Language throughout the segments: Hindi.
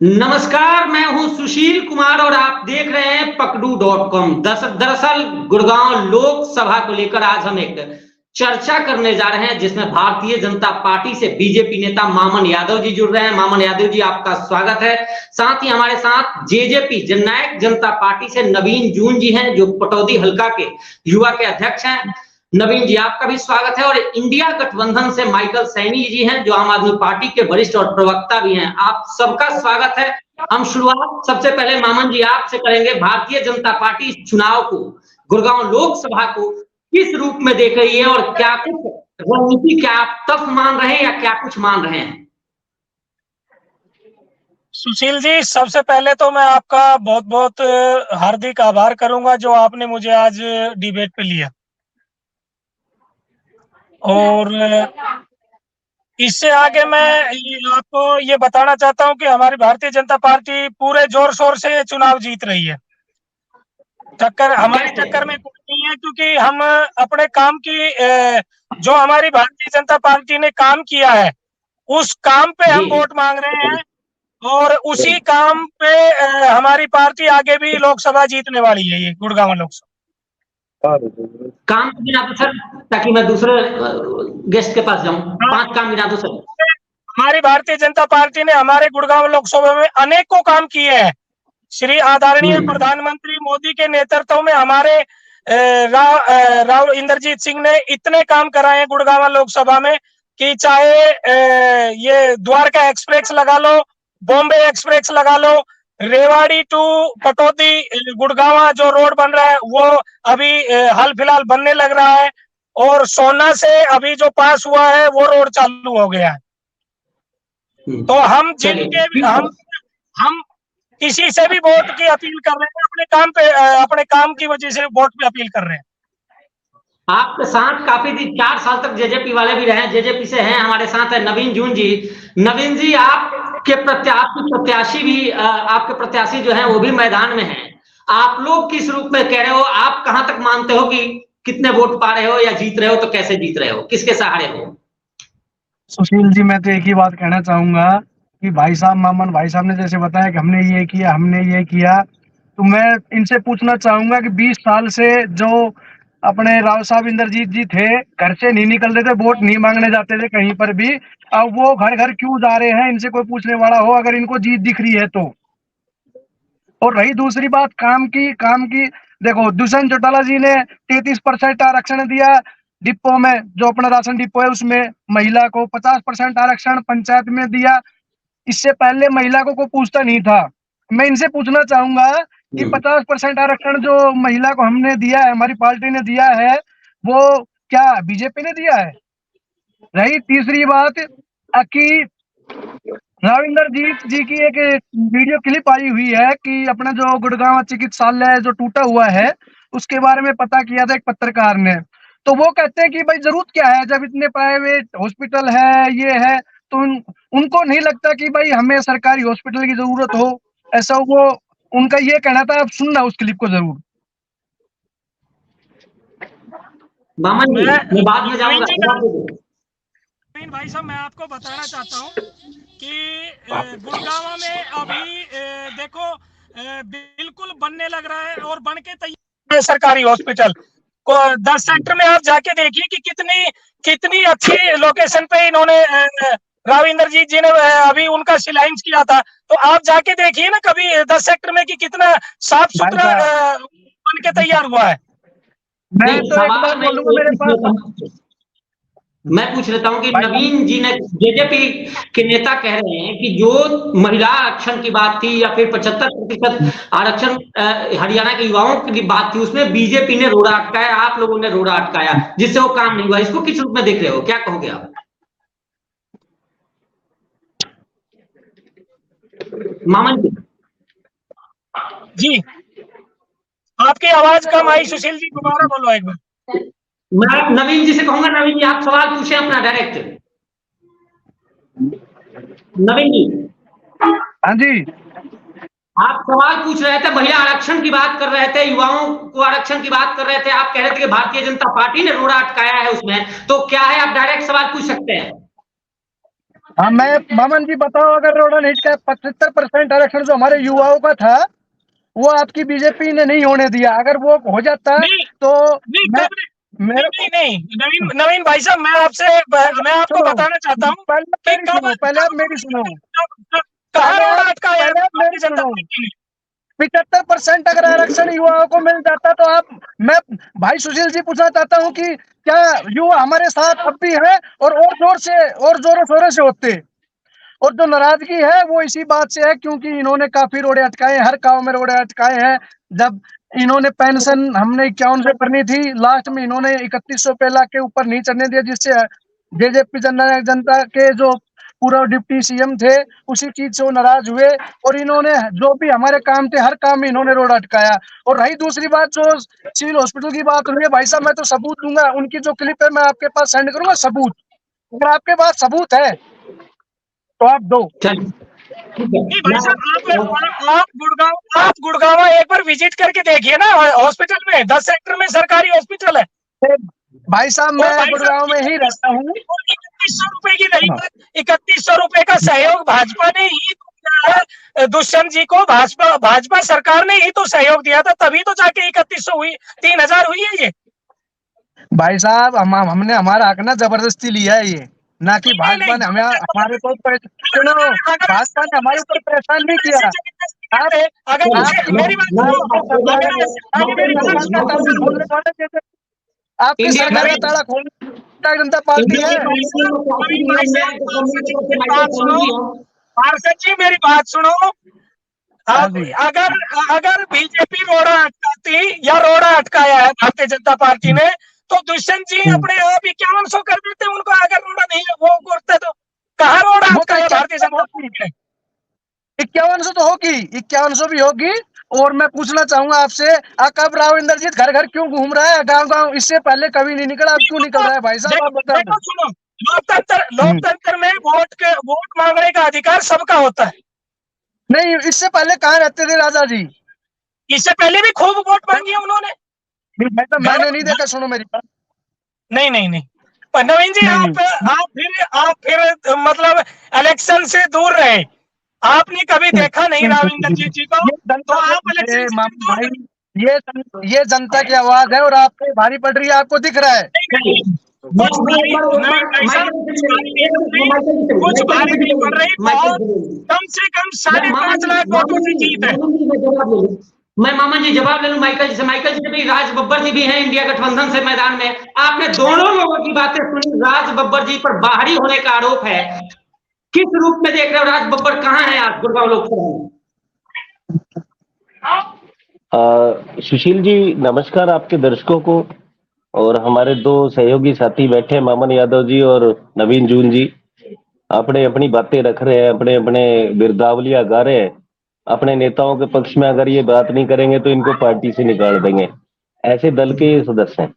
नमस्कार, मैं हूं सुशील कुमार और आप देख रहे हैं पकड़ू.com। दरअसल गुड़गांव लोकसभा को लेकर आज हम एक चर्चा करने जा रहे हैं, जिसमें भारतीय जनता पार्टी से बीजेपी नेता मामन यादव जी जुड़ रहे हैं। मामन यादव जी, आपका स्वागत है। साथ ही हमारे साथ जेजेपी जननायक जनता पार्टी से नवीन जून जी हैं, जो पटौदी हल्का के युवा के अध्यक्ष हैं। नवीन जी, आपका भी स्वागत है। और इंडिया गठबंधन से माइकल सैनी जी हैं, जो आम आदमी पार्टी के वरिष्ठ और प्रवक्ता भी हैं। आप सबका स्वागत है। हम शुरुआत सबसे पहले मामन जी आपसे करेंगे। भारतीय जनता पार्टी इस चुनाव को, गुड़गांव लोकसभा को किस रूप में देख रही है और क्या कुछ रणनीति, क्या आप टफ मान रहे हैं या क्या कुछ मान रहे हैं? सुशील जी, सबसे पहले तो मैं आपका बहुत बहुत हार्दिक आभार करूंगा जो आपने मुझे आज डिबेट पे लिया। और इससे आगे मैं आपको ये बताना चाहता हूं कि हमारी भारतीय जनता पार्टी पूरे जोर शोर से चुनाव जीत रही है। हमारी टक्कर में कोई नहीं है, क्योंकि हम अपने काम की जो हमारी भारतीय जनता पार्टी ने काम किया है उस काम पे हम वोट मांग रहे हैं। और उसी काम पे हमारी पार्टी आगे भी लोकसभा जीतने वाली है, ये गुड़गांव लोकसभा। काम गिना दो सर, ताकि मैं दूसरे गेस्ट के पास जाऊं। 5 काम गिना दो सर। हमारी भारतीय जनता पार्टी ने हमारे गुड़गांव लोकसभा में अनेकों काम किए हैं। श्री आदरणीय प्रधानमंत्री मोदी के नेतृत्व में हमारे राव इंद्रजीत सिंह ने इतने काम कराए हैं गुड़गांव लोकसभा में कि चाहे ये द्वारका एक्सप्रेस लगा लो, बॉम्बे एक्सप्रेस लगा लो, रेवाड़ी टू पटौदी गुड़गांव जो रोड बन रहा है वो अभी हाल फिलहाल बनने लग रहा है। और सोना से अभी जो पास हुआ है वो रोड चालू हो गया है। तो हम हम किसी से भी वोट की अपील कर रहे हैं, अपने काम की वजह से वोट पे अपील कर रहे हैं। आपके साथ काफी दिन 4 साल तक जेजेपी वाले भी रहे, जेजेपी से हैं। हमारे साथ है नवीन जून जी। नवीन जी, आपके प्रत्याशी भी, आपके प्रत्याशी जो हैं वो भी मैदान में हैं। आप लोग किस रूप में कह रहे हो? आप कहां तक मानते हो कि कितने वोट पा रहे हो, या जीत रहे हो तो कैसे जीत रहे हो, किसके सहारे हो? सुशील जी, मैं तो एक ही बात कहना चाहूंगा कि भाई साहब, मामन भाई साहब ने जैसे बताया कि हमने ये किया, तो मैं इनसे पूछना चाहूंगा कि 20 साल से जो अपने राव साहब इंद्रजीत जी थे, घर से नहीं निकलते थे, वोट नहीं मांगने जाते थे कहीं पर भी, अब वो घर घर क्यों जा रहे हैं? इनसे कोई पूछने वाला हो अगर इनको जीत दिख रही है तो। और रही दूसरी बात काम की, देखो दुष्यंत चौटाला जी ने 33% आरक्षण दिया डिपो में, जो अपना राशन डिपो है उसमें महिला को 50% आरक्षण पंचायत में दिया। इससे पहले महिला को कोई पूछता नहीं था। मैं इनसे पूछना चाहूंगा कि 50% आरक्षण जो महिला को हमने दिया है, हमारी पार्टी ने दिया है, वो क्या बीजेपी ने दिया है? रही तीसरी बात कि राविंदर जी की एक वीडियो क्लिप आई हुई है कि अपना जो गुड़गांव चिकित्सालय जो टूटा हुआ है उसके बारे में पता किया था एक पत्रकार ने। तो वो कहते हैं कि भाई जरूरत क्या है जब इतने प्राइवेट हॉस्पिटल है, ये है, तो उनको नहीं लगता कि भाई हमें सरकारी हॉस्पिटल की जरूरत हो। ऐसा वो उनका ये कहना था। आप सुनना उस क्लिप को जरूर। मामन जी, मैं बाद में जाऊंगा। भाई साहब, मैं आपको बताना चाहता हूँ कि गुड़गांव में अभी देखो बिल्कुल बनने लग रहा है और बन के तैयार है सरकारी हॉस्पिटल को। 10 सेक्टर में आप जाके देखिए कि कितनी अच्छी लोकेशन पे इन्होंने राव इंद्रजीत जी ने अभी उनका शिलान्यास किया था। तो आप जाके देखिए ना कभी 10 सेक्टर में कि कितना साफ सुथरा बन के तैयार हुआ है। मैं तो एक बात बोलूंगा, मेरे पास मैं पूछ लेता हूं कि नवीन जी ने, जेजेपी के नेता कह रहे हैं कि जो महिला आरक्षण की बात थी या फिर 75% आरक्षण हरियाणा के युवाओं की बात थी, उसमें बीजेपी ने रोड़ा अटकाया, आप लोगों ने रोड़ा अटकाया, जिससे वो काम नहीं हुआ। इसको किस रूप में देख रहे हो, क्या कहोगे आप? मामन जी, आपकी आवाज कम आई सुशील जी, दोबारा बोलो एक बार। मैं नवीन जी से कहूंगा, नवीन जी आप सवाल पूछे अपना डायरेक्ट। नवीन जी। हाँ जी, आप सवाल पूछ रहे थे, महिला आरक्षण की बात कर रहे थे, युवाओं को आरक्षण की बात कर रहे थे। आप कह रहे थे कि भारतीय जनता पार्टी ने रोड़ा अटकाया है उसमें, तो क्या है? आप डायरेक्ट सवाल पूछ सकते हैं। हाँ, मैं मामन जी बताओ, अगर रोडन हिट का 75% आरक्षण जो हमारे युवाओं का था वो आपकी बीजेपी ने नहीं होने दिया। अगर वो हो जाता नहीं तो नहीं मैं कब मेरे नहीं नहीं नवीन नवीन भाई साहब, मैं आपको सुनो, बताना चाहता हूँ पहले कि मेरी कब सुनो, पहले आप कब मेरी सुनो, कहाँ रोड अटकाया है पहले आप मेरी भारतीय जनता सुनो। पार्टी ने? 75% अगर आरक्षण युवाओं को मिल जाता तो आप, मैं भाई सुशील जी पूछना चाहता हूँ कि क्या युवा हमारे साथ अब भी है और जोर से और जोरों शोरों से होते। और जो नाराजगी है वो इसी बात से है क्योंकि इन्होंने काफी रोड़े अटकाए, हर गांव में रोड़े अटकाए हैं। जब इन्होंने पेंशन हमने 51 करनी थी, लास्ट में इन्होंने 3100 पे लाख के ऊपर नहीं चढ़ने दिया, जिससे जेजेपी जननायक जनता के जो पूरा डिप्टी सीएम थे उसी चीज से वो नाराज हुए। और इन्होंने जो भी हमारे काम थे हर काम में इन्होंने रोड अटकाया। और रही दूसरी बात जो सिविल हॉस्पिटल की बात हुई है, भाई साहब मैं तो सबूत दूंगा, उनकी जो क्लिप है मैं आपके पास सेंड करूंगा सबूत। अगर आपके पास सबूत है तो आप दो। चलिए, ठीक है। नहीं भाई साहब, आप गुड़गांव एक बार विजिट करके देखिए ना, हॉस्पिटल में 10 सेक्टर में सरकारी हॉस्पिटल है। भाई साहब और मैं भाई गुड़गांव में ही रहता हूँ। 3100 रुपए की नहीं, 3100 रुपए का सहयोग भाजपा ने ही तो दिया है। दुष्यंत जी को भाजपा भाजपा सरकार ने ही तो सहयोग दिया था, तभी तो जाके 3100 हुई, 3000 हुई है ये। भाई साहब हमने हमारा हक ना जबरदस्ती लिया है ये, ना कि नहीं भाजपा नहीं ने हमें हमारे को सुनो, भाजपा ने हमारे ऊपर परेशान नहीं किया। आप अगर आपकी मेरी बात आप सुनो, आपकी सरकार अगर आपकी मेरी बात सरकार का सुनो, ताला खोलने वाले जैसे आपकी इंडिया सरकार का नवीन ताला खोलने वाली जनता पार्टी इंडिया है। के प्राइम नवीन मिनिस्टर भाई मैं साहब, आपको पार्षद जी कम्युनिटी मेरी माइकल बात सुनो, समझी हूँ। पार्षद जी मेरी बात सुनो। हाँ अब जी, अगर अगर बीजेपी रोड़ा अटकाती या रोड़ा अटकाया है भारतीय जनता पार्टी ने, तो दुष्यंत जी अपने आप 5100 कर देते उनको, अगर रोड़ा नहीं वो करते तो। कहाँ रोड़ा वो तो अटकाया भारतीय जनता 51 पार्टी ने? 5100 तो होगी, 5100 भी होगी। और मैं पूछना चाहूंगा आपसे, कब राव इंद्रजीत घर घर क्यों घूम रहा है गांव गांव? इससे पहले कभी नहीं निकला, अब क्यों निकल रहा है भाई साहब, आप देखो बता दो। देखो सुनो, लोकतंत्र में वोट मांगने का अधिकार सबका होता है। नहीं, इससे पहले कहाँ रहते थे राजा जी? इससे पहले भी खूब वोट मांगी है उन्होंने। घर मैंने नहीं देखा, सुनो मेरी बात। नहीं नहीं नहीं, पर नवीन जी नहीं आप फिर मतलब इलेक्शन से दूर रहे, आपने कभी देखा नहीं राविंदर जी जी को, ये तो जनता आप इलेक्शन से मामू दूर भाई, रहे। ये जनता की आवाज है और आपको भारी पड़ रही है, आपको दिख रहा है। चलिए, कुछ भारी, एक बार नवीन भाई साहब, माइकल कुछ से भारी नहीं पड़ रही, माइकल से कुछ माइकल भारी नहीं पड़ से रही, माइकल बहुत से कम से कम मैं मामा 5.5 जी लाख मामा वोटों से जी जीत है। मामा जी मैं जवाब ले लूं। मैं मामा जी जवाब ले लूं माइकल जी से। माइकल जी भी, राज बब्बर जी भी हैं इंडिया गठबंधन से मैदान में। आपने दोनों लोगों की बातें सुनी। राज बब्बर जी पर बाहरी होने का आरोप है, किस रूप में देख रहे हो? राज बब्बर कहाँ है आज गुड़गांव लोकसभा में? सुशील जी, नमस्कार आपके दर्शकों को। और हमारे दो सहयोगी साथी बैठे हैं, मामन यादव जी और नवीन जून जी। अपने अपनी बातें रख रहे हैं, अपने अपने बिरदावलियां गा रहे हैं। अपने नेताओं के पक्ष में अगर ये बात नहीं करेंगे तो इनको पार्टी से निकाल देंगे, ऐसे दल के ये सदस्य हैं।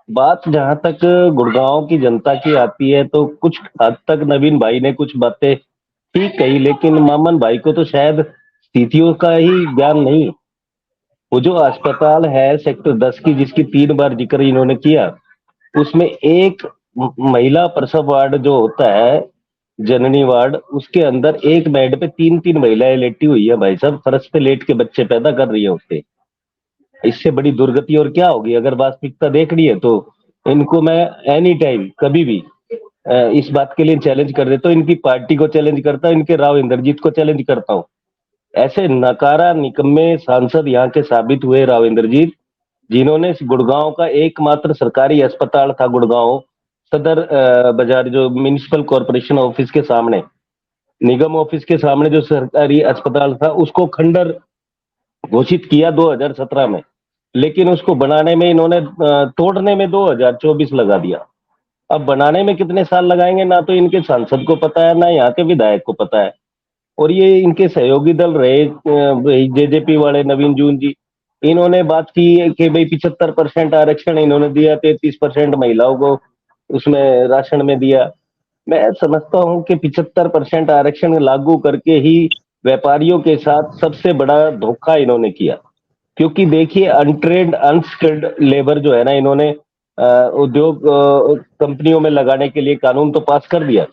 बात जहां तक गुड़गांव की जनता की आती है तो कुछ हद तक नवीन भाई ने कुछ बातें ठीक कही, लेकिन मामन भाई को तो शायद स्थितियों का ही ज्ञान नहीं। वो जो अस्पताल है सेक्टर 10 की, जिसकी 3 बार जिक्र इन्होंने किया, उसमें एक महिला प्रसव वार्ड जो होता है, जननी वार्ड, उसके अंदर एक बेड पे 3-3 महिलाएं लेटी हुई है भाई साहब, फर्श पे लेट के बच्चे पैदा कर रही है उससे। इससे बड़ी दुर्गति और क्या होगी? अगर वास्तविकता देखनी है तो इनको मैं एनी टाइम कभी भी इस बात के लिए चैलेंज कर देता हूँ, इनकी पार्टी को चैलेंज करता हूँ, इनके राव इंद्रजीत को चैलेंज करता हूँ। ऐसे नकारा निकम्मे सांसद यहाँ के साबित हुए राव इंद्रजीत, जिन्होंने गुड़गांव का एकमात्र सरकारी अस्पताल था, गुड़गांव सदर बाजार, जो म्युनिसिपल कॉर्पोरेशन ऑफिस के सामने, निगम ऑफिस के सामने जो सरकारी अस्पताल था, उसको खंडर घोषित किया 2017 में। लेकिन उसको बनाने में इन्होंने तोड़ने में 2024 लगा दिया। अब बनाने में कितने साल लगाएंगे ना तो इनके सांसद को पता है, ना यहाँ के विधायक को पता है। और ये इनके सहयोगी दल रहे जेजेपी वाले नवीन जून जी, इन्होंने बात की है कि भाई 75% आरक्षण इन्होंने दिया, 33% महिलाओं को उसमें राशन में दिया। मैं समझता हूं कि 75% आरक्षण लागू करके ही व्यापारियों के साथ सबसे बड़ा धोखा इन्होंने किया। क्योंकि देखिए, अनट्रेंड अनस्किल्ड लेबर जो है ना, इन्होंने उद्योग कंपनियों में लगाने के लिए कानून तो पास कर दिया,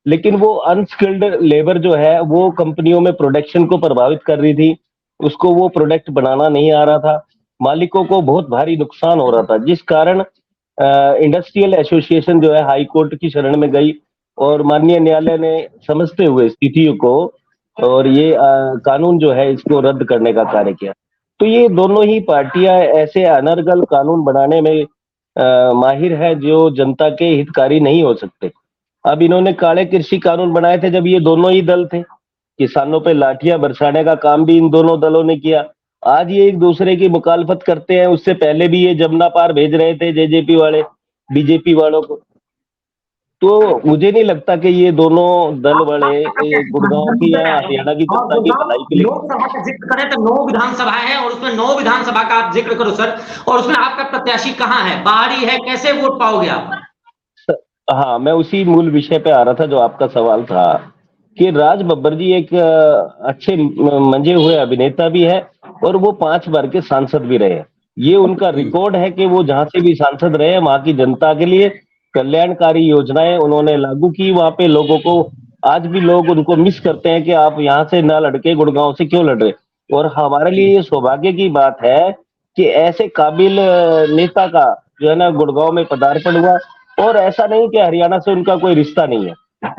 लेकिन वो अनस्किल्ड लेबर जो है वो कंपनियों में प्रोडक्शन को प्रभावित कर रही थी, उसको वो प्रोडक्ट बनाना नहीं आ रहा था, मालिकों को बहुत भारी नुकसान हो रहा था, जिस कारण इंडस्ट्रियल एसोसिएशन जो है हाई कोर्ट की शरण में गई और माननीय न्यायालय ने समझते हुए स्थिति को और ये कानून जो है इसको रद्द करने का कार्य किया। तो ये दोनों ही पार्टियां ऐसे अनर्गल कानून बनाने में माहिर है जो जनता के हितकारी नहीं हो सकते। अब इन्होंने काले कृषि कानून बनाए थे जब ये दोनों ही दल थे, किसानों पे लाठियां बरसाने का काम भी इन दोनों दलों ने किया। आज ये एक दूसरे की मुखालफत करते हैं, उससे पहले भी ये जमुना पार भेज रहे थे जेजेपी वाले बीजेपी वालों को। तो मुझे नहीं लगता कि ये दोनों दल वाले गुड़गांव की या हरियाणा की जनता की भलाई के लिए। लोकसभा का जिक्र करें तो 9 विधानसभा है और उसमें 9 विधानसभा का आप जिक्र करो सर, और उसमें आपका प्रत्याशी कहाँ है, बाहरी है, कैसे वोट पाओगे आप? हाँ, मैं उसी मूल विषय पे आ रहा था जो आपका सवाल था कि राज बब्बर जी एक अच्छे मंजे हुए अभिनेता भी है और वो 5 बार के सांसद भी रहे। ये उनका रिकॉर्ड है कि वो जहां से भी सांसद रहे वहां की जनता के लिए कल्याणकारी योजनाएं उन्होंने लागू की। वहां पे लोगों को आज भी लोग उनको मिस करते हैं कि आप यहाँ से ना लड़के गुड़गांव से क्यों लड़ रहे। और हमारे लिए ये सौभाग्य की बात है कि ऐसे काबिल नेता का जो है ना गुड़गांव में पदार्पण हुआ। और ऐसा नहीं कि हरियाणा से उनका कोई रिश्ता नहीं है,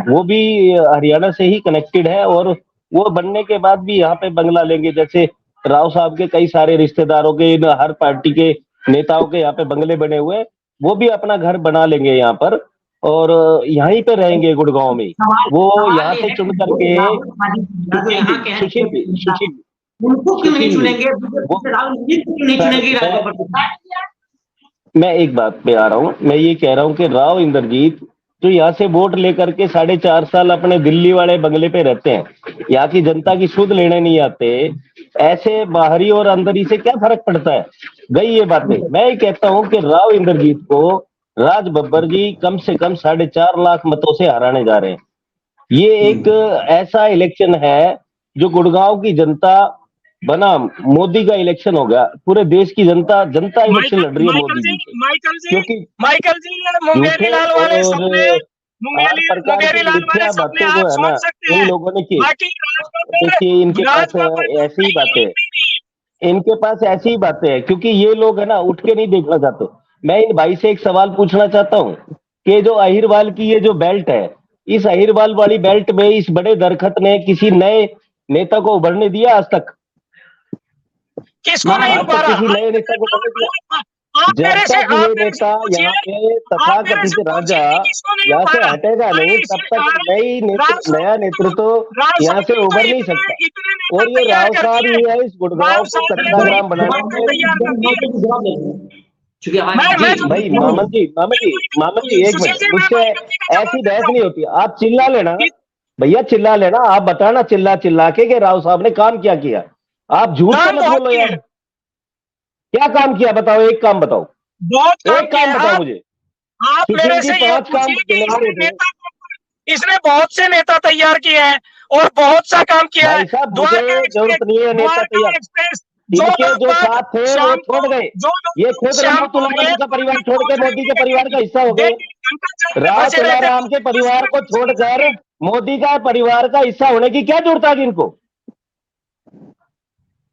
वो भी हरियाणा से ही कनेक्टेड है और वो बनने के बाद भी यहाँ पे बंगला लेंगे। जैसे राव साहब के कई सारे रिश्तेदारों के हर पार्टी के नेताओं के यहाँ पे बंगले बने हुए, वो भी अपना घर बना लेंगे यहाँ पर और यहीं पे रहेंगे गुड़गांव में। वो यहाँ से चुन करके सुशील उनको क्यों नहीं चुनेंगे, राहुल जी को क्यों नहीं चुनेंगे? मैं एक बात पे आ रहा हूँ, मैं ये कह रहा हूँ कि राव इंद्रजीत जो यहाँ से वोट लेकर के 4.5 साल अपने दिल्ली वाले बंगले पे रहते हैं, यहाँ की जनता की सुध लेने नहीं आते, ऐसे बाहरी और अंदरी से क्या फर्क पड़ता है? गई ये बातें। मैं ये कहता हूँ कि राव इंद्रजीत को राज बब्बर जी कम से कम 4.5 लाख मतों से हराने जा रहे हैं। ये एक ऐसा इलेक्शन है जो गुड़गांव की जनता बना मोदी का इलेक्शन हो गया। पूरे देश की जनता इलेक्शन लड़ रही है मोदी जी से, माइकल जी मुंगेरी लाल वाले सपने, मुंगेरी लाल वाले सपने आप सोच सकते हैं। इन लोगों ने किए। देखिए इनके पास ऐसी ही बातें हैं, इनके पास ऐसी ही बातें हैं क्योंकि ये लोग है ना उठ के नहीं देखना चाहते। मैं इन भाई से एक सवाल पूछना चाहता हूँ कि जो अहिरवाल की ये जो बेल्ट है, इस अहिरवाल वाली बेल्ट में इस बड़े दरखत ने किसी नए नेता को उभरने दिया आज तक? किसको नहीं उभरा? किसी नए नेता को उभरने दिया? जब तक ये नेता यहाँ पे तथाकथित राजा यहाँ से हटेगा नहीं तब तक नया नेतृत्व यहाँ से उभर नहीं सकता। और ये राव साहब ही है इस गुड़गांव को कच्चा ग्राम बनाने में। भाई मामन जी एक मिनट, मुझसे ऐसी बहस नहीं होती। आप चिल्ला लेना भैया, चिल्ला लेना। आप बताना चिल्ला के राव साहब ने काम क्या किया। आप झूठ मत बोलो यार। क्या काम किया बताओ, एक काम बताओ, एक काम बताओ मुझे। आप मेरे से ये पूछिए कि इसने बहुत से नेता तैयार किए हैं और बहुत सा काम किया है। जरूरत नहीं है नेता तैयार, इनके जो साथ थे वो छोड़ गए। ये खुद राम तुलाराम का परिवार छोड़ के मोदी के परिवार का हिस्सा हो गए। राम तुलाराम के परिवार को छोड़कर मोदी का परिवार का हिस्सा होने की क्या जरूरत है इनको?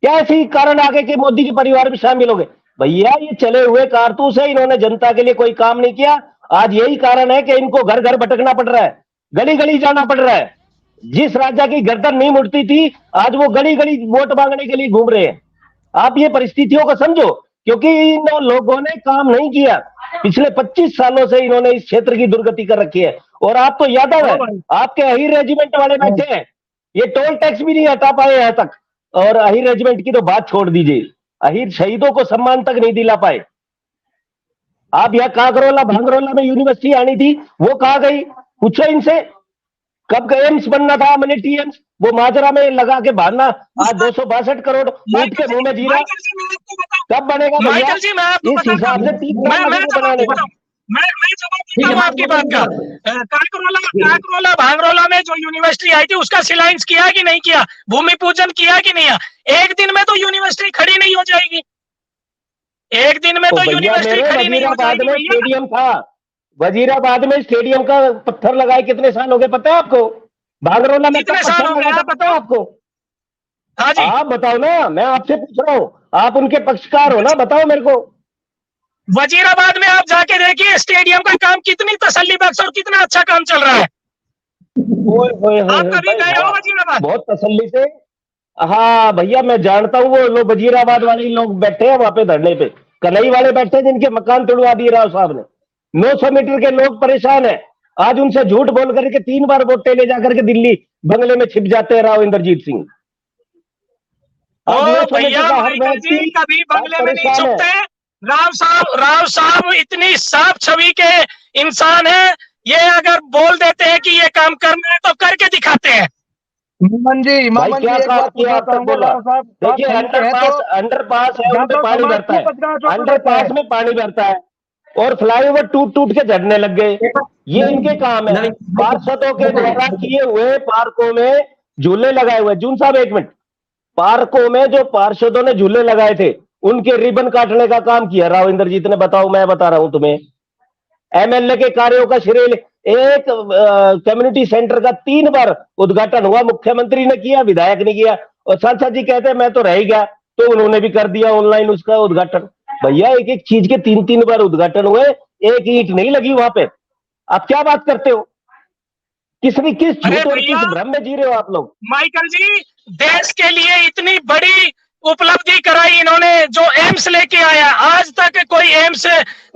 क्या ऐसी कारण आगे कि मोदी के परिवार में शामिल हो गए? भैया ये चले हुए कारतूस है, इन्होंने जनता के लिए कोई काम नहीं किया। आज यही कारण है कि इनको घर घर भटकना पड़ रहा है, गली गली जाना पड़ रहा है। जिस राजा की गर्दन नहीं मुड़ती थी आज वो गली गली वोट मांगने के लिए घूम रहे हैं। आप ये परिस्थितियों को समझो, क्योंकि इन लोगों ने काम नहीं किया। पिछले 25 सालों से इन्होंने इस क्षेत्र की दुर्गति कर रखी है। और आप तो यादव है, आपके अहिर रेजिमेंट वाले बैठे हैं, ये टोल टैक्स भी नहीं हटा पाए यहाँ तक। और अहिर रेजिमेंट की तो बात छोड़ दीजिए, अहिर शहीदों को सम्मान तक नहीं दिला पाए। आप यहाँ काकरोला भांगरोला में यूनिवर्सिटी आनी थी, वो कहाँ गई? पूछो इनसे। कब एम्स बनना था, अम्यूनिटी एम्स, वो माजरा में लगा के भागना। आज 262 करोड़ ऊंट के मुंह में जीरा। कब बनेगा भैया? इस हिसाब से 30 साल बनाने का। मैं आपकी बात का काकरोला भांगरोला में जो यूनिवर्सिटी आई थी उसका शिलान्यास किया कि नहीं किया? भूमि पूजन किया कि नहीं? एक दिन में तो यूनिवर्सिटी खड़ी नहीं हो जाएगी। एक दिन में तो यूनिवर्सिटी खड़ी नहीं हो जाएगी। स्टेडियम था, वजीराबाद में स्टेडियम का पत्थर लगाए कितने साल हो गए पता है आपको? भागरोला में कितने कब साल पत्थर हो गए लगा था आप पता है आपको? हाँ जी। आप बताओ ना, मैं आपसे पूछ रहा हूँ, आप उनके पक्षकार हो ना, बताओ मेरे को। वजीराबाद में आप जाके देखिए स्टेडियम का काम कितनी तसल्ली बख्श और कितना अच्छा काम चल रहा है। ओए होए होए आप होए कभी भाई, गए हो हाँ, वजीराबाद? बहुत तसल्ली से। हाँ भैया, मैं जानता हूँ, वो लोग वजीराबाद वाले लोग बैठे हैं वहां पे धरने पे, कन्हई वाले बैठे हैं जिनके मकान तोड़वा दिए राव साहब ने। 900 मीटर के लोग परेशान है। आज उनसे झूठ बोल करके 3 बार वोटें ले जाकर के दिल्ली बंगले में छिप जाते हैं राव इंद्रजीत सिंह। ओ आज 900 भैया मीटर का हर माइकल जी व्यक्ति कभी आज बंगले में नहीं परेशान है। छुपते। राव साहब इतनी साफ छवि के इंसान है। ये अगर बोल देते हैं कि ये काम करना है तो करके दिखाते हैं। मामन जी, भाई मामन क्या जी, एक काम बात किया पूछना आज तक चाहूंगा, बोला? राव साहब बात देखिए, सही है तो अंडरपास है, या उनपे तो पानी समाज भरता की है। बदनाम छोड़ देता है। अंडरपास में पानी भरता है और फ्लाईओवर टूट टूट के झड़ने लग गए। ये इनके काम है। पार्षदों के द्वारा किए हुए पार्कों में झूले लगाए हुए, जून साहब एक मिनट, पार्कों में जो पार्षदों ने झूले लगाए थे उनके रिबन काटने का काम किया राव इंद्रजीत ने। बताओ, मैं बता रहा हूं तुम्हें। एमएलए के कार्यों का श्रेय एक कम्युनिटी सेंटर का 3 बार उद्घाटन हुआ, मुख्यमंत्री ने किया, विधायक ने किया, और सांसद जी कहते हैं मैं तो रह ही गया, तो उन्होंने भी कर दिया ऑनलाइन उसका उद्घाटन। भैया, एक एक चीज के 3-3 बार उद्घाटन हुए, एक ईंट नहीं लगी वहां पे। आप क्या बात करते हो? किस अरे झूठ और भैया किस भ्रम में जी रहे हो आप लोग? माइकल जी देश के लिए इतनी बड़ी उपलब्धि कराई इन्होंने जो एम्स लेके आया। आज तक कोई एम्स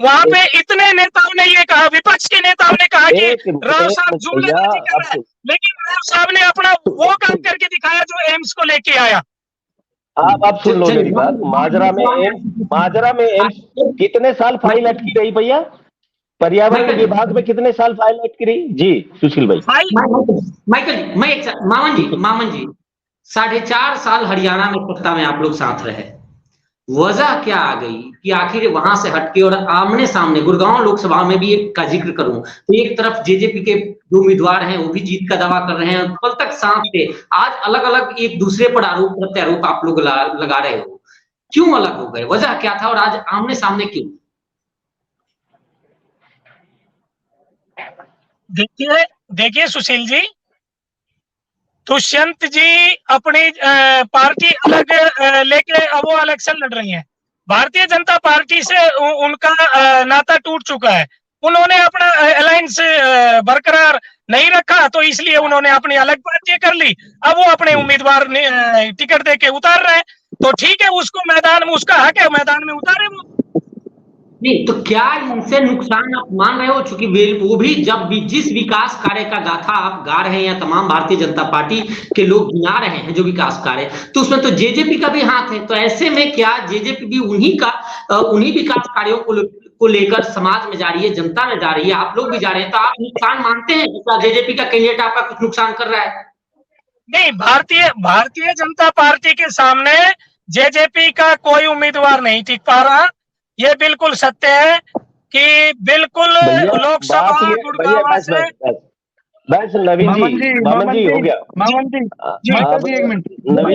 वहां पे इतने नेताओं ने ये कहा, विपक्ष के नेताओं ने कहा कि एक राव साहब मिनट भैया, जुमलेबाजी कर रहे हैं, लेकिन राव साहब ने अपना वो काम करके दिखाया जो एम्स को लेके आया। आप सुन लो मेरी बात। माजरा में एम्स कितने साल फाइल अटकी रही भैया? पर्यावरण विभाग में कितने साल फाइल अटकी रही? जी सुशील भाई। माइकल जी, मामन जी 4.5 साल हरियाणा में सत्ता में आप लोग साथ रहे। वजह क्या आ गई कि आखिर वहां से हटके और आमने सामने गुड़गांव लोकसभा में भी एक का जिक्र करूं तो एक तरफ जेजेपी के जो उम्मीदवार हैं वो भी जीत का दावा कर रहे हैं, कल तक साथ थे, आज अलग अलग एक दूसरे पर आरोप प्रत्यारोप आप लोग लगा रहे हो। क्यों अलग हो गए? वजह क्या था और आज आमने सामने क्यों? देखिए देखिए सुशील जी, दुष्यंत जी अपनी पार्टी अलग लेके अब वो इलेक्शन लड़ रही हैं। भारतीय जनता पार्टी से उनका नाता टूट चुका है। उन्होंने अपना अलायंस बरकरार नहीं रखा, तो इसलिए उन्होंने अपनी अलग पार्टी कर ली। अब वो अपने उम्मीदवार टिकट देके उतार रहे हैं, तो ठीक है, उसको मैदान में, उसका हक है, मैदान में उतारे वो। नहीं तो क्या इनसे नुकसान आप मान रहे हो? चूंकि वो भी जब भी जिस विकास कार्य का गाथा आप गा रहे हैं या तमाम भारतीय जनता पार्टी के लोग गिना रहे हैं जो विकास कार्य, तो उसमें तो जेजेपी का भी हाथ है। तो ऐसे में क्या जेजेपी भी उन्हीं विकास कार्यों को लेकर समाज में जा रही है, जनता में जा रही है, आप लोग भी जा रहे हैं, तो आप नुकसान मानते हैं? क्या जेजेपी का कैंडिडेट आपका कुछ नुकसान कर रहा है? नहीं, भारतीय जनता पार्टी के सामने जेजेपी का कोई उम्मीदवार नहीं टिक पा रहा। ये बिल्कुल सत्य है कि बिल्कुल लोकसभा गुड़गांव से बस मामन जी, हो गया। मामन जी, माइकल जी एक मिनट।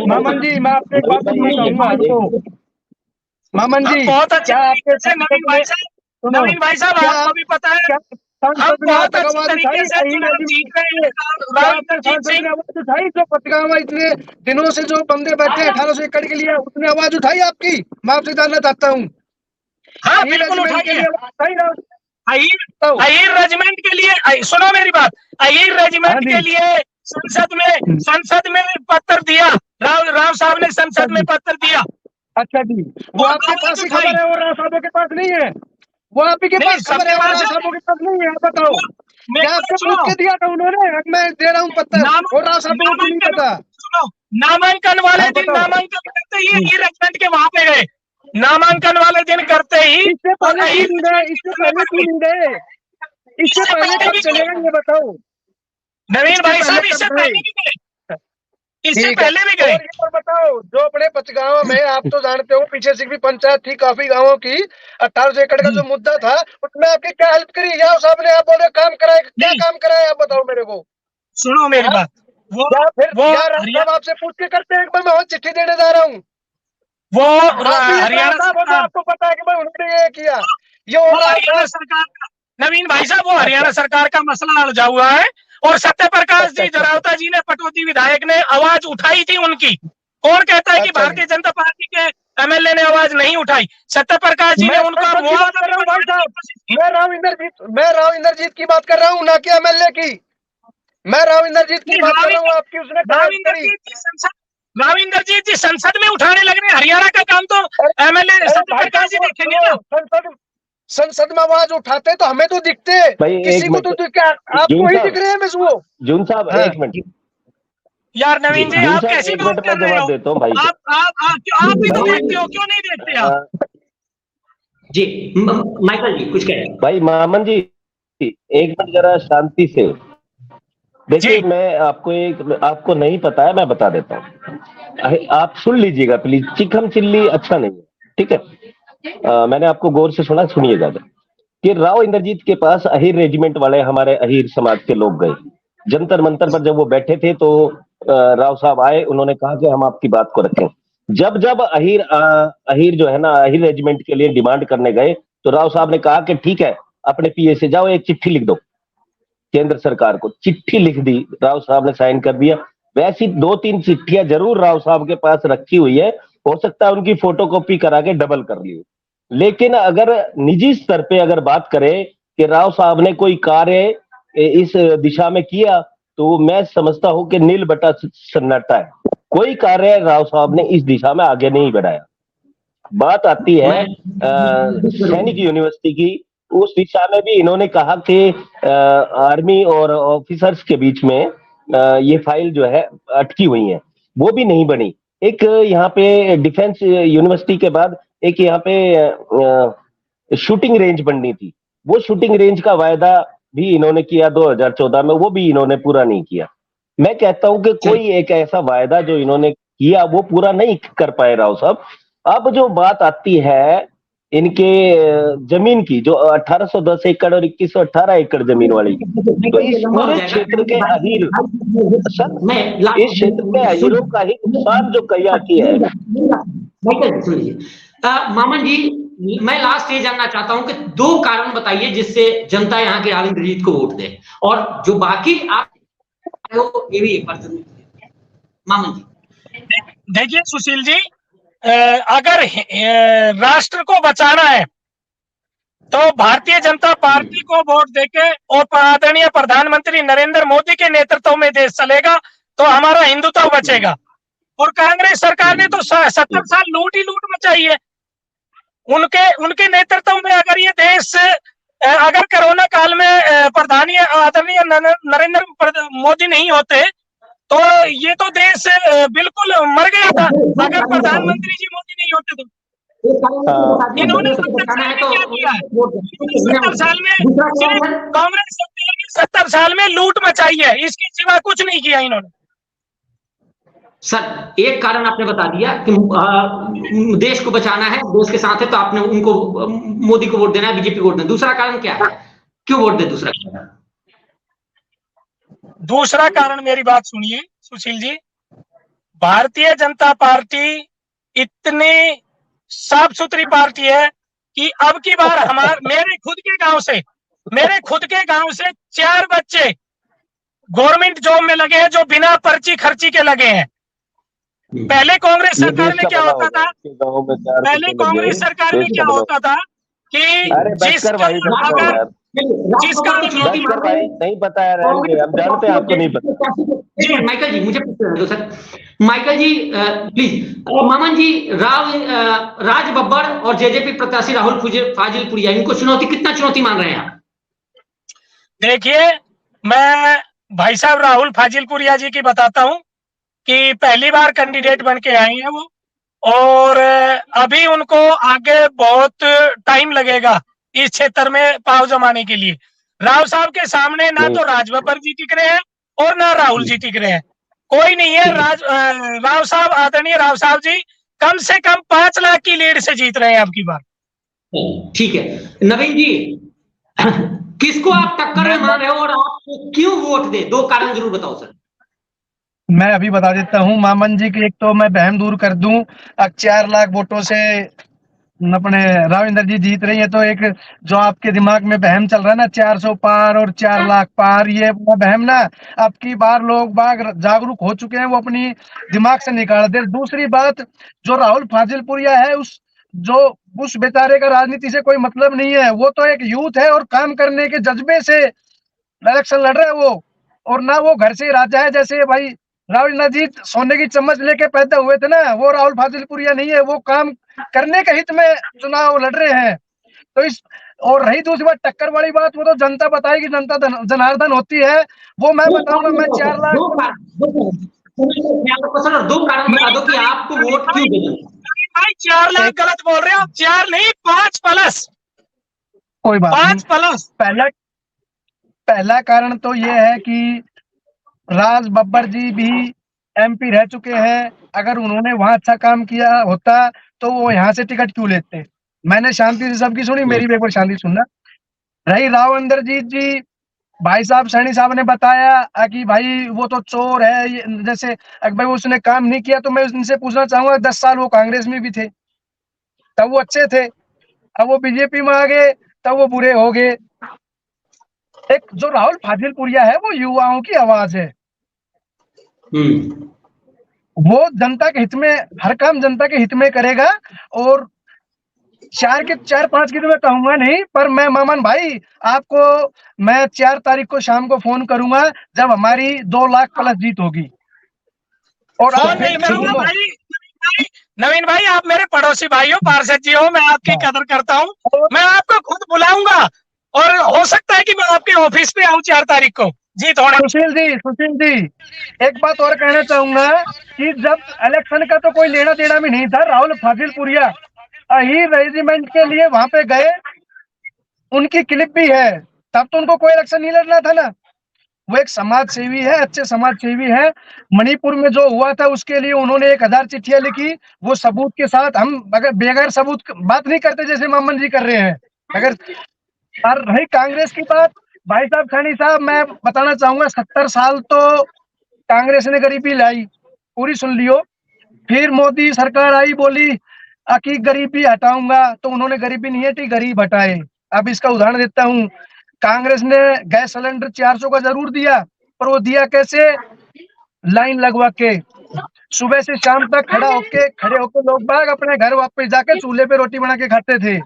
मामन जी, मैं आपसे एक बात पूछना चाहूंगा आपको। मामन जी, बहुत अच्छे क्या आपके तरीके से नवीन भाई साहब क्या आपको भी पता है क्या हम सांसद ने बहुत अच्छी आवाज तरीके उठाई? से चुनाव जीत रहे हैं। क्या राव आपके इंद्रजीत सांसद सिंह, ने आवाज उठाई? जो पटगांव इतने दिनों से जो बंदे बैठे हैं 1800 एकड़ के लिए, उसने आवाज उठाई आपकी? मैं आपसे जानना चाहता हूँ। हाँ अहीर बिल्कुल रेजिमेंट के उठाइए। लिए आवाज उठाई ना? अहीर रेजिमेंट के लिए, सुनो मेरी बात, अहीर हाँ रेजिमेंट जी। के लिए संसद में पत्र दिया। राव साहब ने संसद में पत्र दिया। अच्छा जी, वो और आपके आवाज पास ही उठाई। खबर है और राव साहबों के पास नहीं है? वो आप ही के नहीं, पास खबर है सबके और पास राव है। साहबों के पास नहीं है? आप बताओ, मेरी क्या बात आपसे पूछ सुनो, के दिया था उन्होंने? मैं दे रहा हूँ पत्र और राव साहबों को नहीं नामांकन पता? सुनो, नामांकन वाले हाँ दिन, बताओ। नामांकन करते ही अहीर रेजिमेंट के वहां पे गए। नामांकन वाले दिन करते ही इससे और पहले अहीर क्यों नहीं गए? रेजिमेंट के इससे धरने पहले पर क्यों गए। नहीं गए? इससे पहले पहले कब भी चले गए गए ये बताओ? नवीन इससे भाई पहले साहब, इससे कब गए? पहले भी गए, इससे ठीक है। पहले भी गए। और ये और बताओ, जो अपने पचगांव में, आप तो जानते हो पीछे से भी पंचायत थी काफी गांवों की, 1800 एकड़ का जो मुद्दा था, उसमें आपकी क्या हेल्प करी? याव साहब ने, आप बोले काम कराए, क्या नहीं, काम कराए आप बताओ मेरे को? सुनो मेरी बात, या फिर वो या राव साहब आपसे पूछ के करते हैं? एक बार मैं और चिट्ठी देने जा रहा हूँ। वो आप भी एक राव हरियाणा साहब हो तो सरकार, आपको पता है कि भाई उन्होंने ये किया, ये वो और राव हरियाणा साहब। सरकार का नवीन भाई साहब, वो हरियाणा सरकार का मसला उलझा हुआ है, और सत्य प्रकाश जी जरावता जी ने, पटौदी विधायक ने आवाज उठाई थी उनकी। कौन कहता है कि भारतीय जनता पार्टी के एमएलए ने आवाज नहीं उठाई? सत्य प्रकाश जी ने उनका मैं राव इंद्रजीत की बात कर रहा हूँ, ना कि एमएलए की। मैं राव इंद्रजीत की बात कर रहा हूँ, आपकी उसने राव इंद्रजीत जी संसद में उठाने लग रहे हैं। हरियाणा का काम तो एमएलए सत्य प्रकाश जी देखेंगे ना। संसद में आवाज उठाते तो हमें तो दिखते, किसी को तो आपको ही दिख रहे हैं बस वो। जून साहब, एक मिनट यार नवीन जी, आप कैसी बात कर रहे हो? देता हूँ भाई, आप भी तो देखते हो, क्यों नहीं देखते आप? जी माइकल जी कुछ कह रहे हैं? भाई मामन जी, एक मिनट जरा शांति से देखिए। मैं आपको नहीं पता है, मैं बता देता हूँ, आप सुन लीजिएगा प्लीज। चिकन चिल्ली अच्छा नहीं है, ठीक है? मैंने आपको गौर से सुना, सुनिएगा कि राव इंद्रजीत के पास अहीर रेजिमेंट वाले हमारे अहीर समाज के लोग गए। जंतर मंतर पर जब वो बैठे थे तो राव साहब आए, उन्होंने कहा कि हम आपकी बात को रखें। जब जब अहीर जो है ना, अहीर रेजिमेंट के लिए डिमांड करने गए तो राव साहब ने कहा कि ठीक है, अपने पीए से जाओ, एक चिट्ठी लिख दो केंद्र सरकार को। चिट्ठी लिख दी, राव साहब ने साइन कर दिया। वैसी 2-3 चिट्ठियां जरूर राव साहब के पास रखी हुई है, हो सकता है उनकी फोटोकॉपी करा के डबल कर ली। लेकिन अगर निजी स्तर पे अगर बात करें कि राव साहब ने कोई कार्य इस दिशा में किया, तो मैं समझता हूं कि नील बटा सन्नाटा है। कोई कार्य राव साहब ने इस दिशा में आगे नहीं बढ़ाया। बात आती है सैनिक यूनिवर्सिटी की, उस दिशा में भी इन्होंने कहा कि आर्मी और ऑफिसर्स के बीच में ये फाइल जो है अटकी हुई है, वो भी नहीं बनी। एक यहाँ पे डिफेंस यूनिवर्सिटी के बाद एक यहाँ पे शूटिंग रेंज बननी थी, वो शूटिंग रेंज का वायदा भी इन्होंने किया 2014 में, वो भी इन्होंने पूरा नहीं किया। मैं कहता हूं कि कोई एक ऐसा वायदा जो इन्होंने किया वो पूरा नहीं कर पाए राव साहब। अब जो बात आती है इनके जमीन की, जो 1810 एकड़ और 2118 एकड़ जमीन वाली, तो इस पूरे क्षेत्र के अहीर, इस क्षेत्र के अहीरों का ही नुकसान जो किया है। मामन जी, मैं लास्ट ये जानना चाहता हूं कि 2 कारण बताइए जिससे जनता यहाँ के राव इंद्रजीत को वोट दे, और जो बाकी आप ये भी एक बार जरूर मामन जी। देखिए सुशील जी, अगर राष्ट्र को बचाना है तो भारतीय जनता पार्टी को वोट देके और आदरणीय प्रधानमंत्री नरेंद्र मोदी के नेतृत्व में देश चलेगा तो हमारा हिंदुत्व बचेगा। और कांग्रेस सरकार ने तो 70 साल लूट ही लूट मचाई है। उनके नेतृत्व में अगर ये देश, अगर कोरोना काल में प्रधानी आदरणीय नरेंद्र मोदी नहीं होते तो ये तो देश बिल्कुल मर गया था। अगर प्रधानमंत्री जी मोदी नहीं होते तो इन्होंने 70 साल में क्या किया है? 70 साल में सिर्फ कांग्रेस 70 साल में लूट मचाई है, इसके सिवा कुछ नहीं किया इन्होंने। सर, एक कारण आपने बता दिया कि देश को बचाना है, देश के साथ है, तो आपने उनको, मोदी को वोट देना है, बीजेपी को वोट देना। दूसरा कारण क्या है, क्यों वोट दे? दूसरा कारण मेरी बात सुनिए सुशील जी, भारतीय जनता पार्टी इतनी साफ सुथरी पार्टी है कि अब की बार मेरे खुद के गांव से 4 बच्चे गवर्नमेंट जॉब में लगे हैं जो बिना पर्ची खर्ची के लगे हैं। पहले कांग्रेस सरकार में क्या होता था, कि जिसका नहीं पता है, हम जानते हैं आपको नहीं पता। जी माइकल जी, मुझे पूछना सर, माइकल जी प्लीज। मामन जी, राज बब्बर और जेजेपी प्रत्याशी राहुल फाजिलपुरिया, इनको कितना चुनौती मान रहे हैं आप? देखिए, मैं भाई साहब राहुल फाजिलपुरिया जी की बताता हूं कि पहली बार कैंडिडेट बन के आए हैं वो, और अभी उनको आगे बहुत टाइम लगेगा इस क्षेत्र में पाव जमाने के लिए। राव साहब के सामने ना तो राज बब्बर जी टिक रहे हैं और ना राहुल जी टिक रहे हैं, कोई नहीं है। राव साहब, आदरणीय राव साहब जी कम से कम 5 लाख की लीड से जीत रहे हैं अब की बार। ठीक है नवीन जी, किसको आप टक्कर में मान रहे हो और आपको क्यों वोट दे? 2 कारण जरूर बताओ सर। मैं अभी बता देता हूँ मामन जी की। एक तो मैं बहम दूर कर दूं, 4 लाख वोटों से अपने राव इंद्रजीत जीत रही है, तो एक जो आपके दिमाग में बहम चल रहा है ना 400 पार और 4 लाख पार, ये बहम ना अब की बार लोग बाग जागरूक हो चुके हैं, वो अपनी दिमाग से निकाल दे। दूसरी बात, जो राहुल फाजिलपुरिया है, उस बेचारे का राजनीति से कोई मतलब नहीं है। वो तो एक यूथ है और काम करने के जज्बे से इलेक्शन लड़ रहे हैं वो, और ना वो घर से राजा है। जैसे भाई राहुल इंद्रजीत सोने की चम्मच लेके पैदा हुए थे ना, वो राहुल फाजिलपुरिया नहीं है, वो काम करने के हित में चुनाव लड़ रहे हैं। तो इस और रही दूसरी बात टक्कर वाली बात, वो तो जनता बताएगी, जनता जनार्दन होती है। वो मैं बताऊंगा, मैं 4 लाख दो कारण बता दो कि आपको वोट क्यों देना। भाई 4 लाख गलत बोल रहे हो आप, 4 नहीं 5 प्लस, कोई बात 5 प्लस। पहला कारण तो ये है कि राज बब्बर जी भी MP रह चुके हैं। अगर उन्होंने वहां अच्छा काम किया होता तो वो यहाँ से टिकट क्यों लेते। मैंने शांति से सबकी सुनी, मेरी भी एक बार शांति सुनना। रही राव इंद्रजीत जी, भाई साहब सैनी साहब ने बताया कि भाई वो तो चोर है, जैसे अगर भाई उसने काम नहीं किया तो मैं उनसे पूछना चाहूंगा 10 साल वो कांग्रेस में भी थे, तब वो अच्छे थे, अब वो बीजेपी में आ गए तब वो बुरे हो गए। एक जो राहुल फाजिलपुरिया है वो युवाओं की आवाज है, वो जनता के हित में हर काम जनता के हित में करेगा। और 4-5 की तो मैं कहूंगा नहीं, पर मैं मामन भाई आपको मैं 4 तारीख को शाम को फोन करूंगा जब हमारी 2 लाख प्लस जीत होगी। और फोन नहीं करूंगा भाई, नवीन भाई आप मेरे पड़ोसी भाई हो, पार्षद जी हो, मैं आपकी कदर करता हूँ, मैं आपको खुद बुलाऊंगा और हो सकता है कि मैं आपके ऑफिस पे आऊं 4 तारीख को जीत होने। सुशील जी एक बात और कहना चाहूंगा कि जब इलेक्शन का तो कोई लेना देना भी नहीं था, राहुल फाजिलपुरिया ही रेजिमेंट के लिए वहां पे गए, उनकी क्लिप भी है, तब तो उनको कोई इलेक्शन नहीं लड़ना था ना। वो एक समाज सेवी है, अच्छे समाज सेवी है। मणिपुर में जो हुआ था उसके लिए उन्होंने 1000 चिट्ठियां लिखी, वो सबूत के साथ। हम अगर बगैर सबूत बात नहीं करते जैसे मामन जी कर रहे हैं। अगर और रही कांग्रेस की बात, भाई साहब सैनी साहब, मैं बताना चाहूंगा 70 साल तो कांग्रेस ने गरीबी लाई, पूरी सुन लियो। फिर मोदी सरकार आई, बोली कि गरीबी हटाऊंगा, तो उन्होंने गरीबी नहीं हटी, गरीब हटाए। अब इसका उदाहरण देता हूँ, कांग्रेस ने गैस सिलेंडर 400 का जरूर दिया, पर वो दिया कैसे, लाइन लगवा के, सुबह से शाम तक खड़े होके लोग बाग अपने घर वापस जाके चूल्हे पे रोटी बना के खाते थे।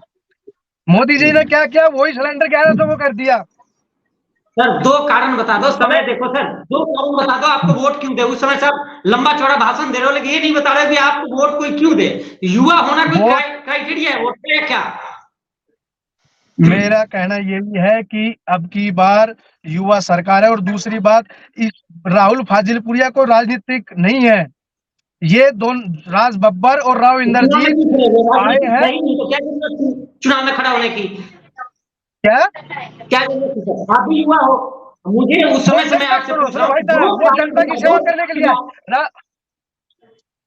मोदी जी ने क्या किया, वही सिलेंडर 1100 को कर दिया। सर 2 कारण बता दो, समय देखो सर, 2 कारण बता दो आपको वोट क्यों दे। उस समय सब लंबा चौड़ा भाषण दे रहे हो, लेकिन ये नहीं बता रहे कि आपको वोट कोई क्यों दे। युवा होना कोई क्राइटेरिया है वोट का क्या? मेरा कहना यही है कि अब की बार युवा सरकार है। और दूसरी बात, इस राहुल फाजिलपुरिया को राजनीतिक नहीं है, ये दोनों राज बब्बर और राव इंद्रजीत आए हैं चुनाव में खड़ा होने की। क्या आप भी युवा हो, मुझे उस समय से मैं आपसे पूछ रहा हूं, वो जनता की सेवा करने के लिए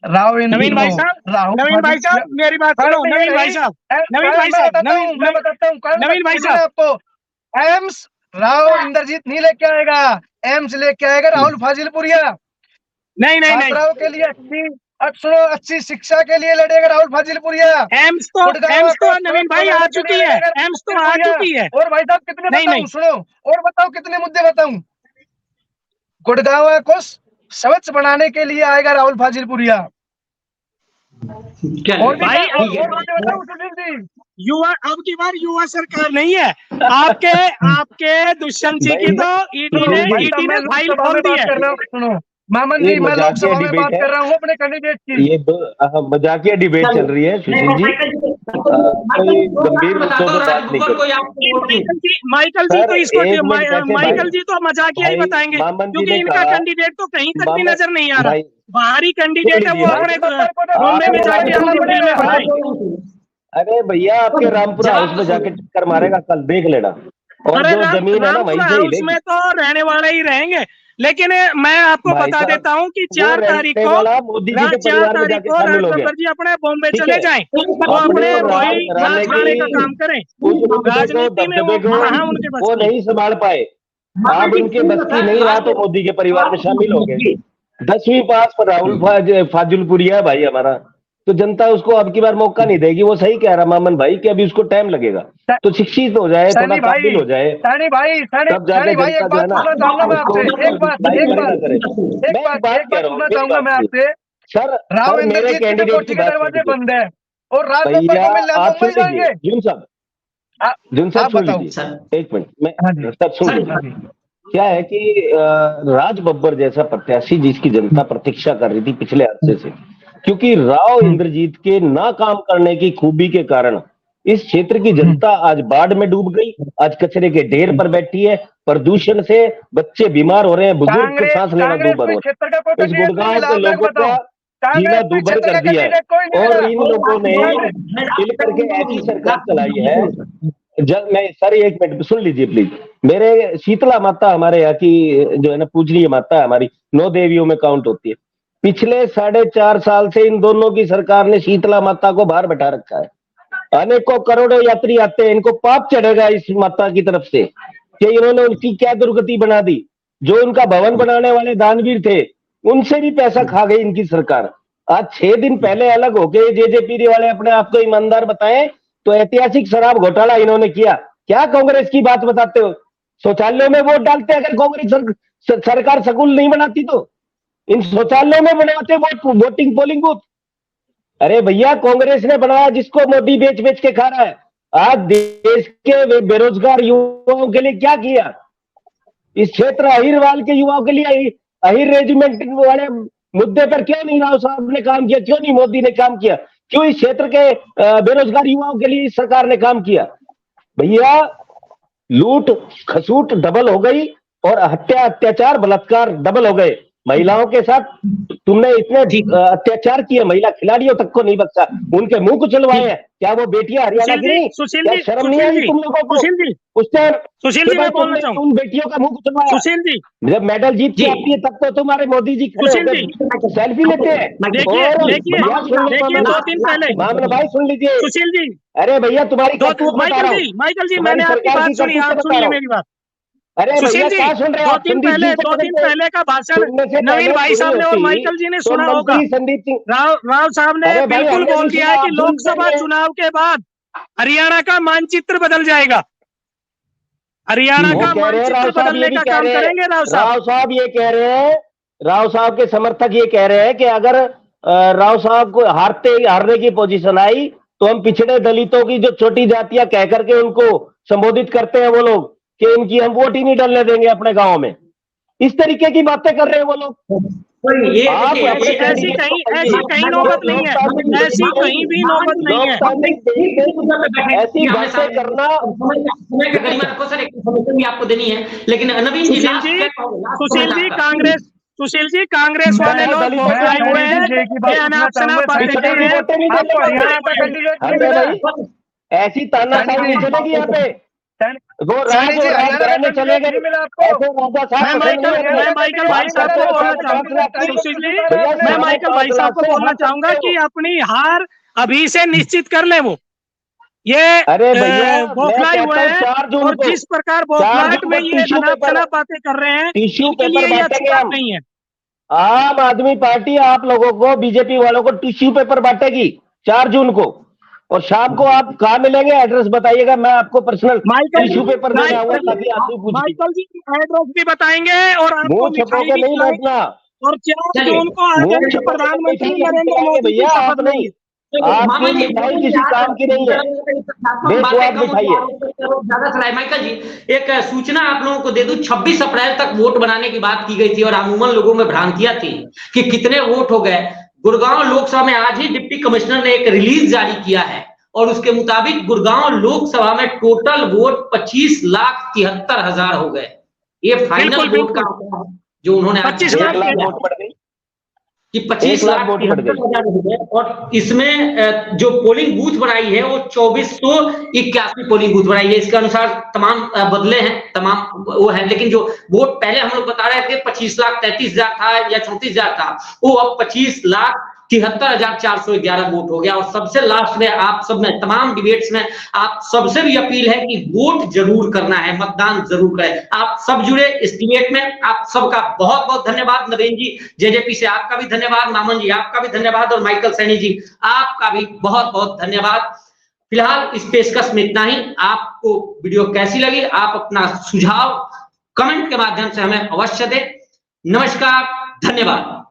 राव नवीन भाई साहब मेरी बात सुनो। नवीन भाई साहब मैं बताता हूँ नवीन भाई साहब आपको, एम्स राव इंद्रजीत नहीं लेके आएगा, एम्स लेके आएगा राहुल फाजिलपुरिया। नहीं छात्राओं के लिए अच्छी शिक्षा के लिए लड़ेगा राहुल फाजिलपुरिया। एम्स तो नवीन भाई आ चुकी है, एम्स तो आ चुकी है। और भाई साहब कितने बताऊं, सुनो और बताओ कितने मुद्दे बताऊं। गुड़गांव को स्वच्छ बनाने के लिए आएगा राहुल फाजिलपुरिया। और भाई युवा अब की बार युवा सरकार नहीं है, आपके दुष्यंत जी की तो ईडी ने फाइल खोल दी है। सुनो मामन जी, मैं लोकसभा में बात कर रहा हूँ अपने कैंडिडेट की। ये मजाकिया डिबेट चल रही है सुशील जी, कोई गंभीर मुद्दों पर बात नहीं। माइकल जी तो इसको माइकल जी तो मजाकिया ही बताएंगे, क्योंकि इनका कैंडिडेट तो कहीं तक भी नजर नहीं आ रहा। बाहरी कैंडिडेट है, वो अपने बॉम्बे में जाके। अरे भैया आपके रामपुरा हाउस में जाके चक्कर मारेगा कल, देख लेना। और जो जमीन है ना वहीं से ही उसमें तो रहने वाले ही रहेंगे। लेकिन मैं आपको बता देता हूँ कि 4 तारीख को राज बब्बर जी अपने बॉम्बे चले जाएं, वो अपने वही राजखाने का काम करें, राजनीति में वो उनके बस वो नहीं संभाल पाए। आप उनके बस की नहीं रहा तो मोदी के परिवार में शामिल हो गए। 10वीं पास पर राहुल फाजिलपुरिया भाई हमारा, तो जनता उसको अब की बार मौका नहीं देगी। वो सही कह रहा मामन भाई कि अभी उसको टाइम लगेगा, तो शिक्षित हो जाए, थोड़ा काबिल हो जाए, सैनी भाई तब जाके भाई एक जनता जो बात है ना पूछना चाहूंगा मैं आपसे, एक बात पूछना चाहूंगा मैं आपसे। सर। राव सर मेरे इंद्रजीत की तो कैंडिडेट कोर्ट की के बात दरवाजे कीजिए बंद है और राज बब्बर भैया, को मिलने आप मुंबई सुन लीजिए जाएंगे। जुन साहब आप सुन बताओ। लीजिए एक मिनट, मैं हाँ जी, सब सुन हाँ लीजिए। जी। क्या है कि राज बब्बर जैसा प्रत्याशी जिसकी जनता प्रतीक्षा कर रही थी पिछले अरसे से, क्योंकि राव इंद्रजीत के ना काम करने की खूबी के कारण इस क्षेत्र की जनता आज बाढ़ में डूब गई, आज कचरे के ढेर पर बैठी है, प्रदूषण से बच्चे बीमार हो रहे हैं, बुजुर्ग को सांस लेना दूभर हो क्षेत्र का रहा है। इस गुड़गांव के लोगों का जीना दूभर कर दिया है और इन लोगों ने मिल करके ऐसी सरकार चलाई है। जब मैं सर एक मिनट सुन लीजिए प्लीज। मेरे शीतला माता हमारे यहाँ की जो है ना पूजनीय माता है, हमारी 9 देवियों में काउंट होती है। पिछले 4.5 साल से इन दोनों की सरकार ने शीतला माता को बाहर बैठा रखा है। अनेकों करोड़ों यात्री आते हैं, इनको पाप चढ़ेगा इस माता की तरफ से कि इन्होंने उनकी क्या दुर्गति बना दी। जो उनका भवन बनाने वाले दानवीर थे उनसे भी पैसा खा गई इनकी सरकार। आज 6 दिन पहले अलग होके जेजेपी वाले अपने आप को ईमानदार बताएं तो ऐतिहासिक शराब घोटाला इन्होंने किया। क्या कांग्रेस की बात बताते हो? शौचालयों में वोट डालते अगर कांग्रेस सरकार स्कूल नहीं बनाती तो इन शौचालयों में बनवाते वोटिंग पोलिंग बूथ। अरे भैया कांग्रेस ने बनाया जिसको मोदी बेच बेच के खा रहा है। आज देश के बेरोजगार युवाओं के लिए क्या किया? इस क्षेत्र अहिरवाल के युवाओं के लिए अहिर रेजिमेंट वाले मुद्दे पर क्यों नहीं राव साहब ने काम किया? क्यों नहीं मोदी ने काम किया? क्यों इस क्षेत्र के बेरोजगार युवाओं के लिए इस सरकार ने काम किया? भैया लूट खसूट डबल हो गई और हत्या अत्याचार बलात्कार डबल हो गए। महिलाओं के साथ तुमने इतने अत्याचार किए, महिला खिलाड़ियों तक को नहीं बख्शा, उनके मुंह कुचलवाए हैं। क्या वो बेटियां हरियाणा की नहीं? क्या शर्म नहीं आई तुम लोगों को? उस टाइम सुशील जी मैं बोलना चाहूँ, उन बेटियों का मुंह कुचलवाया। सुशील जी जब मेडल जीत के आती है तब तो तुम्हारे मोदी जी खड़े होकर सेल्फी लेते हैं। देखिए 2 दिन पहले मामला भाई सुन लीजिए सुशील जी। अरे भैया तुम्हारी माइकल जी मैंने आपकी बात सुनी, आप सुनिए मेरी बात। अरे सुशील जी 2 दिन पहले का भाषण नवीन भाई साहब ने और माइकल जी ने सुना होगा। संदीप सिंह राव साहब ने बिल्कुल बोल दिया है कि लोकसभा चुनाव के बाद हरियाणा का मानचित्र बदल जाएगा। हरियाणा का मानचित्र बदलने का काम करेंगे राव साहब ये कह रहे हैं, राव साहब के समर्थक ये कह रहे हैं कि अगर राव साहब को हारने की पोजीशन आई तो हम पिछड़े दलितों की जो छोटी जातियां कह करके उनको संबोधित करते हैं वो लोग कि इनकी हम वोट ही नहीं डालने देंगे अपने गांव में। इस तरीके की बातें कर रहे हैं वो लोग। ऐसी कहीं नौबत नहीं है, ऐसी कहीं भी नौबत नहीं है। ऐसी बातें करना भी आपको देनी है। लेकिन नवीन जी सुशील जी कांग्रेस वाले लोग बौखलाए हुए हैं कि अनाप शनाप बातें कर रहे हैं। ऐसी तानाशाही नहीं चलेगी यहाँ पे। वो राज चलेगा। मैं माइकल भाई साहब को बोलना चाहूंगा, सुशील जी मैं माइकल भाई साहब को बोलना चाहूंगा कि अपनी हार अभी से निश्चित कर ले। वो ये बौखलाए हुए हैं और जिस प्रकार बौखलाहट में ये अनाप शनाप बातें कर रहे हैं इनके लिए ये अच्छी बात नहीं है। आम आदमी पार्टी आप लोगों को, बीजेपी वालों को टिश्यू पेपर बांटेगी 4 जून को और शाम को आप कहाँ मिलेंगे? एड्रेस बताइएगा, मैं आपको पर्सनल टिश्यू पेपर देना होगा ताकि आप माइकल जी एड्रेस भी बताएंगे और आपको मिठाई भी नहीं बैठना। और 4 जून को आदरणीय प्रधानमंत्री नरेंद्र मोदी की शपथ लेंगे। आपकी मिठाई किसी काम की नहीं है, बेस्वाद मिठाई है। माइकल जी एक सूचना आप लोगों को दे दूं, 26 अप्रैल तक वोट बनाने की बात की गई थी और अमूमन लोगों में भ्रांतियां थी कि कितने वोट हो गए। गुड़गांव लोकसभा में आज ही डिप्टी कमिश्नर ने एक रिलीज जारी किया है और उसके मुताबिक गुड़गांव लोकसभा में टोटल वोट 25,73,000 हो गए। ये फाइनल वोट का जो उन्होंने 25 लाख वोट बढ़ गई कि 25,73,000 हो गए। और इसमें जो पोलिंग बूथ बनाई है वो 2481 पोलिंग बूथ बनाई है। इसके अनुसार तमाम बदले हैं, तमाम वो है, लेकिन जो वोट पहले हम लोग बता रहे थे 25,33,000 था या 34,000 था, वो अब 25,00,000 73,411 वोट हो गया। और सबसे लास्ट में आप सब में तमाम डिबेट्स में आप सबसे भी अपील है कि वोट जरूर करना है, मतदान जरूर करें। आप सब जुड़े इस डिबेट में, आप सबका बहुत बहुत धन्यवाद। नवीन जी जेजेपी से आपका भी धन्यवाद, मामन जी आपका भी धन्यवाद, और माइकल सैनी जी आपका भी बहुत बहुत धन्यवाद। फिलहाल इस पेशकश में इतना ही। आपको वीडियो कैसी लगी, आप अपना सुझाव कमेंट के माध्यम से हमें अवश्य दें। नमस्कार, धन्यवाद।